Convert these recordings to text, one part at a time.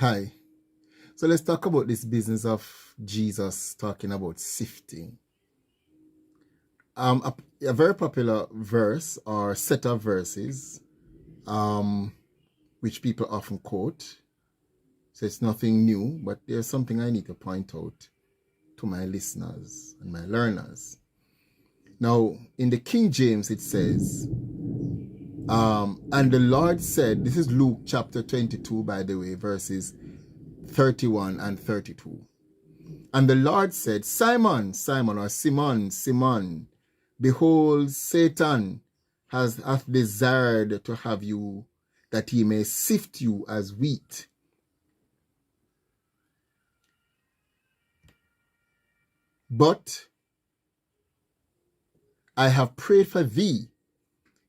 Hi. So let's talk about this business of Jesus talking about sifting. A very popular verse or set of verses, um, which people often quote. So it's nothing new, but there's something I need to point out to my listeners and my learners. Now, in the King James, it says, and the Lord said, this is Luke chapter 22, by the way, verses 31 and 32. And the Lord said, Simon, Simon, or Simon, Simon, behold, Satan hath desired to have you, that he may sift you as wheat. But I have prayed for thee,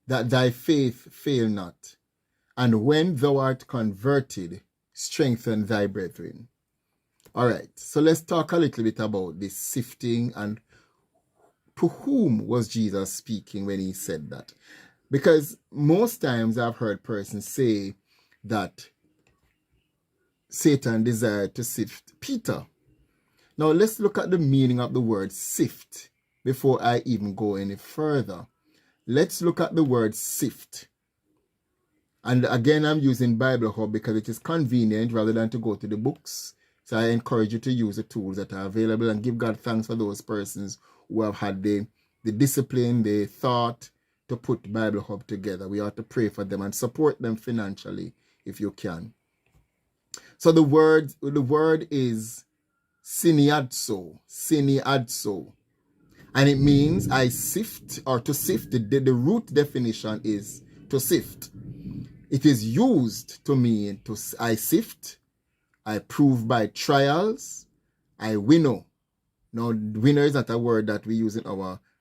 that thy faith fail not. And when thou art converted, strengthen thy brethren. All right, so let's talk a little bit about this sifting and to whom was Jesus speaking when he said that. Because most times I've heard persons say that Satan desired to sift Peter. Now let's look at the meaning of the word sift before I even go any further. Let's look at the word sift. And again, I'm using Bible Hub because it is convenient rather than to go to the books. So I encourage you to use the tools that are available and give God thanks for those persons who have had the discipline, the thought to put Bible Hub together. We ought to pray for them and support them financially if you can. So the word is siniadso, and it means I sift or to sift. The root definition is to sift. It is used to mean to I sift, I prove by trials, I winnow. Now, winnow is not a word that we use in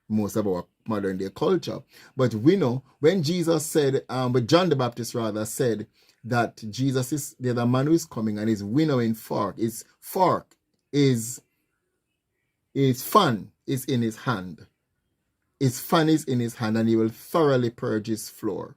most of our modern day culture. But winnow, when Jesus said, but John the Baptist rather said that Jesus is, there's a man who is coming and is winnowing fork. His fork is fan is in his hand. His fan is in his hand and he will thoroughly purge his floor.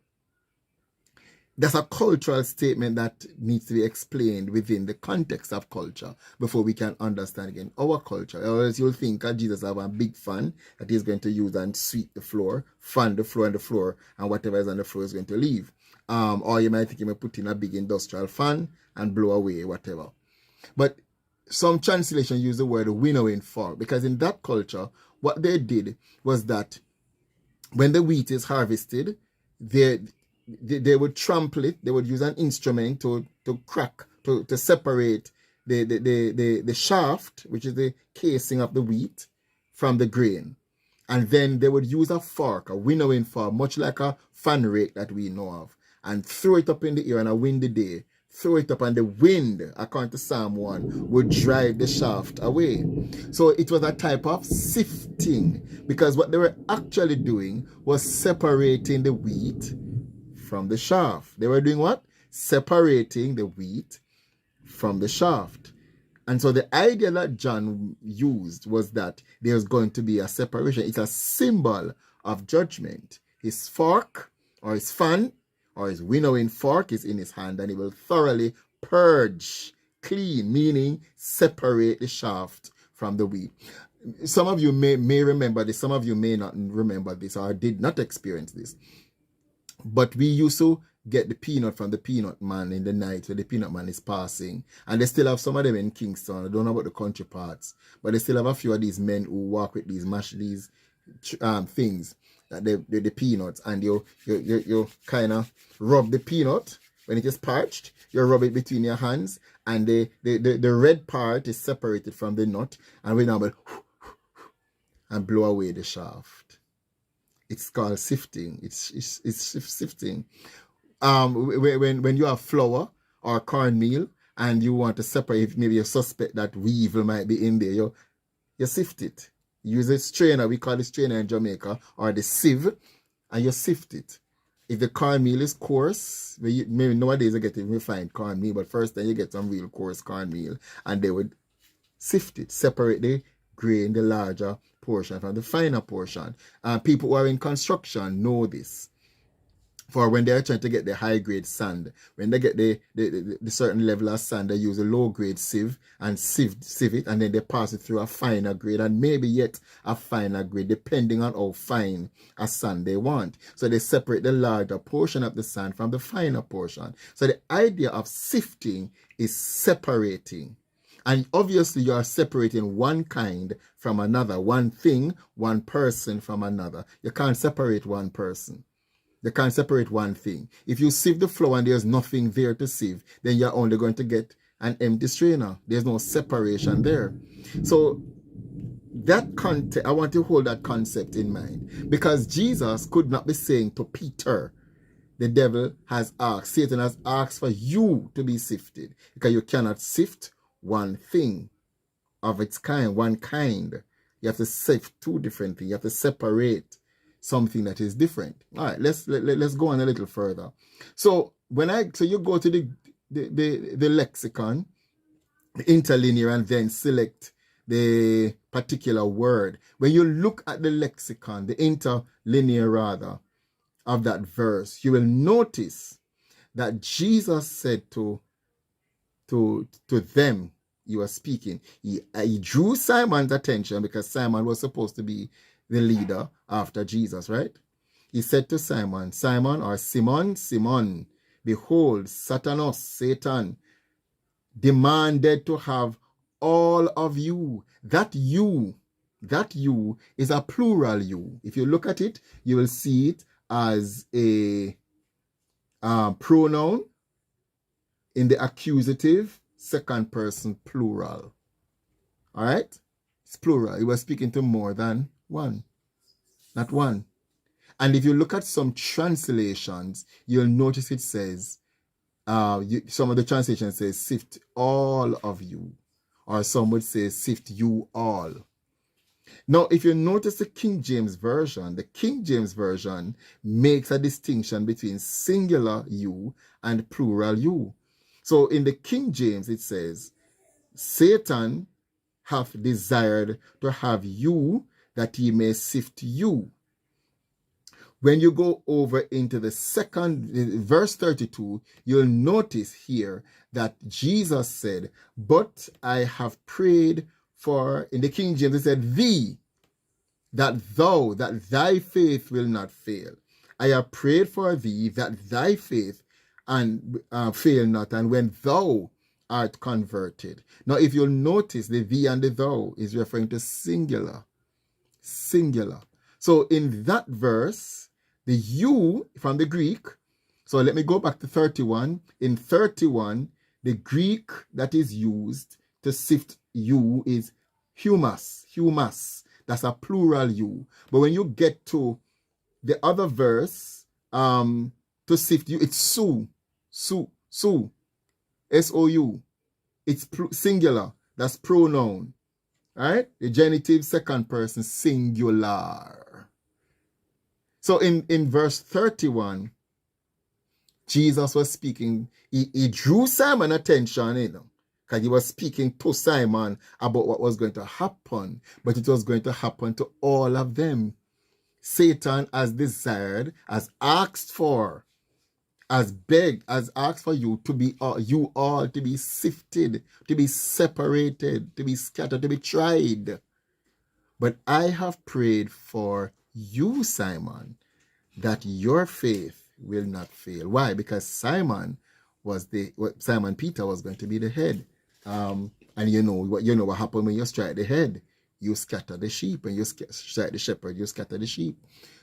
That's a cultural statement that needs to be explained within the context of culture before we can understand again our culture. Or else you'll think that Jesus have a big fan that he's going to use and sweep the floor, fan the floor and whatever is on the floor is going to leave. Or you might think he may put in a big industrial fan and blow away whatever. But some translation use the word winnowing fork because in that culture, what they did was that when the wheat is harvested, they would trample it. They would use an instrument to crack, to separate the shaft, which is the casing of the wheat, from the grain. And then they would use a fork, a winnowing fork, much like a fan rake that we know of, and throw it up in the air on a windy day. Throw it up and the wind, according to Psalm 1, would drive the shaft away. So it was a type of sifting because what they were actually doing was separating the wheat from the shaft. They were doing what? Separating the wheat from the shaft. And so the idea that John used was that there's going to be a separation. It's a symbol of judgment. His fork or his fan or his winnowing fork is in his hand and he will thoroughly purge, clean, meaning separate the shaft from the wheat. Some of you may remember this, some of you may not remember this or did not experience this. But we used to get the peanut from the peanut man in the night when the peanut man is passing. And they still have some of them in Kingston. I don't know about the country parts. But they still have a few of these men who walk with these things, that the peanuts. And you kind of rub the peanut when it is parched. You rub it between your hands. And the red part is separated from the nut. And we now and blow away the shaft. It's called sifting. It's sifting. When you have flour or cornmeal and you want to separate, maybe you suspect that weevil might be in there, you sift it. Use a strainer, we call it strainer in Jamaica, or the sieve, and you sift it. If the cornmeal is coarse, maybe nowadays you get refined cornmeal, but first then you get some real coarse cornmeal, and they would sift it, separate the grain, the larger portion from the finer portion. People who are in construction know this. For when they're trying to get the high grade sand, when they get the certain level of sand, they use a low grade sieve and sieve it, and then they pass it through a finer grade and maybe yet a finer grade, depending on how fine a sand they want. So they separate the larger portion of the sand from the finer portion. So the idea of sifting is separating. And obviously you are separating one kind from another, one thing, one person from another. You can't separate one person. You can't separate one thing. If you sieve the flour and there's nothing there to sieve, then you're only going to get an empty strainer. There's no separation there. So that concept, I want to hold that concept in mind, because Jesus could not be saying to Peter, the devil has asked, Satan has asked for you to be sifted, because you cannot sift one thing of its kind, one kind. You have to sift two different things. You have to separate something that is different. All right, let's go on a little further. So you go to the lexicon, the interlinear, and then select the particular word. When you look at the lexicon, the interlinear rather, of that verse, you will notice that Jesus said to them, you are speaking, he drew Simon's attention, because Simon was supposed to be the leader after Jesus, right? He said to Simon, Simon, or Simon, Simon, behold, Satanos, Satan, demanded to have all of you. That you is a plural you. If you look at it, you will see it as a pronoun in the accusative second person plural. All right? It's plural. He was speaking to more than one, not one. And if you look at some translations, you'll notice it says, some of the translations say, sift all of you. Or some would say, sift you all. Now, if you notice the King James Version makes a distinction between singular you and plural you. So in the King James, it says, Satan hath desired to have you, that he may sift you. When you go over into the verse 32, you'll notice here that Jesus said, but I have prayed for, in the King James, it said, thee, that thy faith will not fail. I have prayed for thee, that thy faith fail not, and when thou art converted. Now, if you'll notice, the thee and the thou is referring to singular. So in that verse, the you from the Greek, so let me go back to 31. In 31, the Greek that is used to sift you is humus. That's a plural you. But when you get to the other verse, to sift you, it's su. S-O-U. It's singular. That's pronoun. Right? The genitive second person singular. So in verse 31, Jesus was speaking, he drew Simon's attention, because he was speaking to Simon about what was going to happen, but it was going to happen to all of them. Satan has desired, has asked for, has begged, has asked for you to be, you all to be sifted, to be separated, to be scattered, to be tried. But I have prayed for you, Simon, that your faith will not fail. Why? Because Simon Peter was going to be the head. And you know what happened when you strike the head. You scatter the sheep, and you strike the shepherd, you scatter the sheep.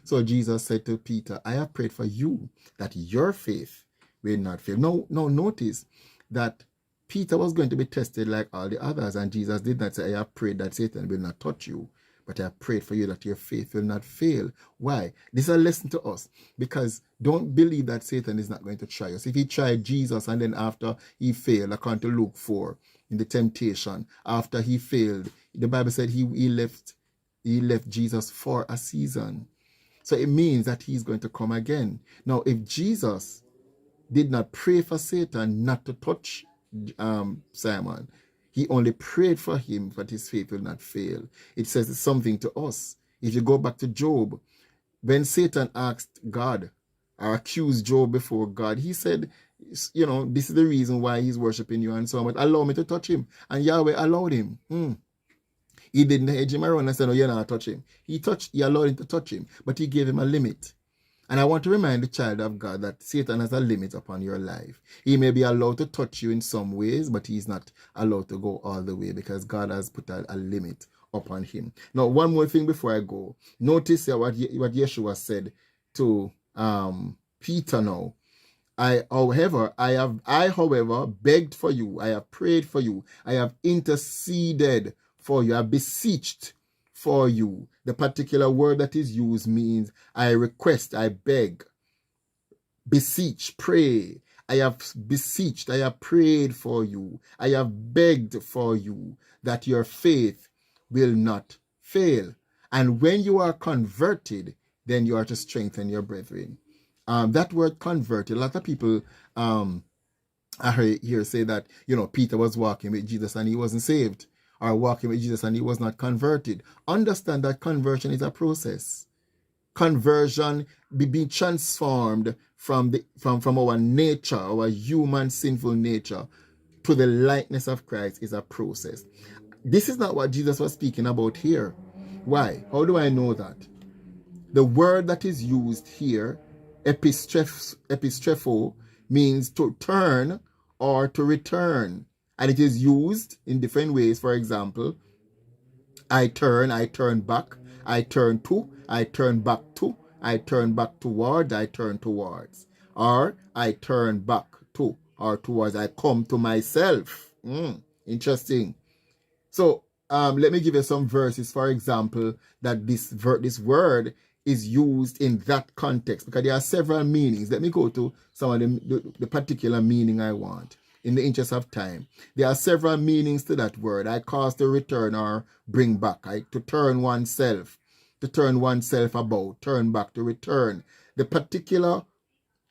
So Jesus said to Peter, I have prayed for you that your faith will not fail. Now notice that Peter was going to be tested like all the others, and Jesus did not say, I have prayed that Satan will not touch you, but I have prayed for you that your faith will not fail. Why? This is a lesson to us, because don't believe that Satan is not going to try us. If he tried Jesus and then after he failed, according to Luke 4, in the temptation, after he failed, the Bible said he left Jesus for a season. So it means that he's going to come again. Now, if Jesus did not pray for Satan not to touch Simon, he only prayed for him that his faith will not fail. It says something to us. If you go back to Job, when Satan asked God or accuse Job before God. He said, you know, this is the reason why he's worshiping you and so on, but allow me to touch him. And Yahweh allowed him. He didn't hedge him around and say, no, you're not touch him. He allowed him to touch him, but he gave him a limit. And I want to remind the child of God that Satan has a limit upon your life. He may be allowed to touch you in some ways, but he's not allowed to go all the way because God has put a limit upon him. Now, one more thing before I go. Notice what Yeshua said to Peter now. I, however, begged for you. I have prayed for you. I have interceded for you. I have beseeched for you. The particular word that is used means I request, I beg, beseech, pray. I have beseeched, I have prayed for you. I have begged for you that your faith will not fail. And when you are converted, then you are to strengthen your brethren. That word converted, a lot of people I hear say that, you know, Peter was walking with Jesus and he wasn't saved, or walking with Jesus and he was not converted. Understand that conversion is a process. Conversion, being transformed from our nature, our human sinful nature, to the likeness of Christ is a process. This is not what Jesus was speaking about here. Why? How do I know that? The word that is used here, epistrepho, means to turn or to return. And it is used in different ways. For example, I turn back, I turn to, I turn back to, I turn back toward, I turn towards. Or I turn back to, or towards, I come to myself. Interesting. So let me give you some verses, for example, that this word is used in that context, because there are several meanings. Let me go to some of the particular meaning I want in the interest of time. There are several meanings to that word. I cause to return or bring back, to turn oneself about, turn back, to return. The particular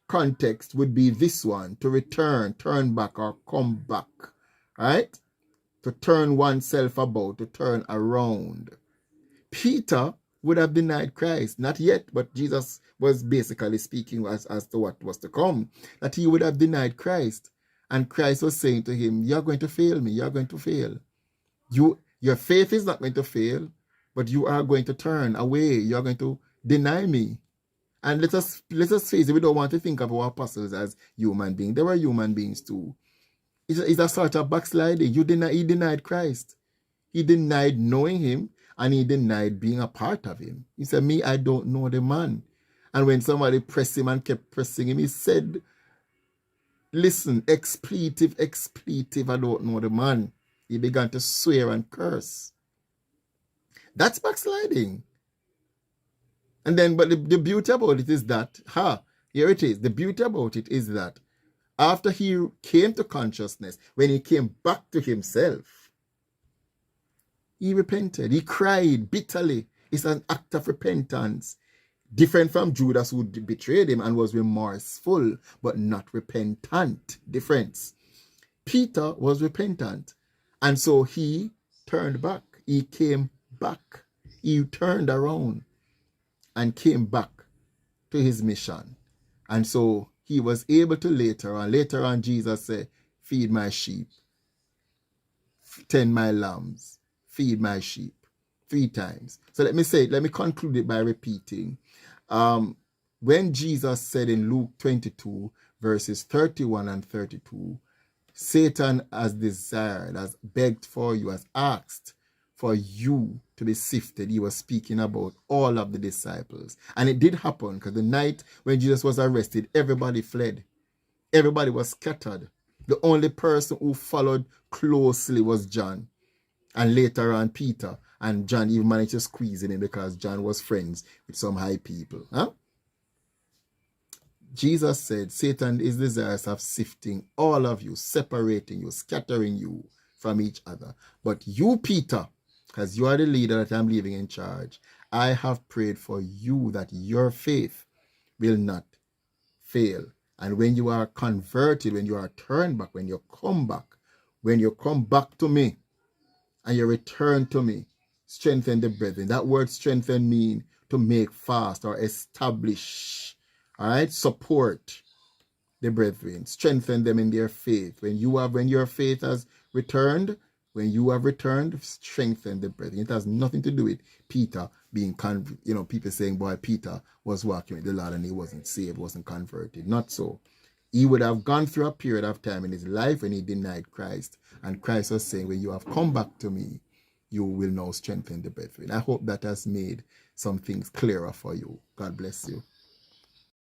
context would be this one, to return, turn back, or come back, right? To turn oneself about, to turn around. Peter would have denied Christ. Not yet, but Jesus was basically speaking as to what was to come. That he would have denied Christ. And Christ was saying to him, you're going to fail me. You're going to fail. Your faith is not going to fail, but you are going to turn away. You're going to deny me. And let us face it, we don't want to think of our apostles as human beings. They were human beings too. It's a sort of backsliding. He denied Christ. He denied knowing him, and he denied being a part of him. He said, me, I don't know the man. And when somebody pressed him and kept pressing him, he said, listen, expletive, I don't know the man. He began to swear and curse. That's backsliding. And then, but the beauty about it is that, here it is. The beauty about it is that after he came to consciousness, when he came back to himself, he repented. He cried bitterly. It's an act of repentance. Different from Judas, who betrayed him and was remorseful, but not repentant. Difference. Peter was repentant. And so he turned back. He came back. He turned around and came back to his mission. And so he was able to later on Jesus said, feed my sheep, tend my lambs, feed my sheep 3 times. So let me conclude it by repeating. When Jesus said in Luke 22, verses 31 and 32, Satan has desired, has begged for you, has asked for you to be sifted. He was speaking about all of the disciples. And it did happen, because the night when Jesus was arrested, everybody fled. Everybody was scattered. The only person who followed closely was John. And later on, Peter. And John even managed to squeeze in because John was friends with some high people. Jesus said, Satan is desirous of sifting all of you, separating you, scattering you from each other. But you, Peter, because you are the leader that I'm leaving in charge, I have prayed for you that your faith will not fail. And when you are converted, when you are turned back, when you come back to me and you return to me, strengthen the brethren. That word strengthen means to make fast or establish All right, support the brethren, strengthen them in their faith. When your faith has returned, when you have returned, strengthen the brethren. It has nothing to do with Peter being people saying, boy, Peter was walking with the Lord and he wasn't saved, wasn't converted. Not so. He would have gone through a period of time in his life when he denied Christ. And Christ was saying, when you have come back to me, you will now strengthen the brethren. I hope that has made some things clearer for you. God bless you.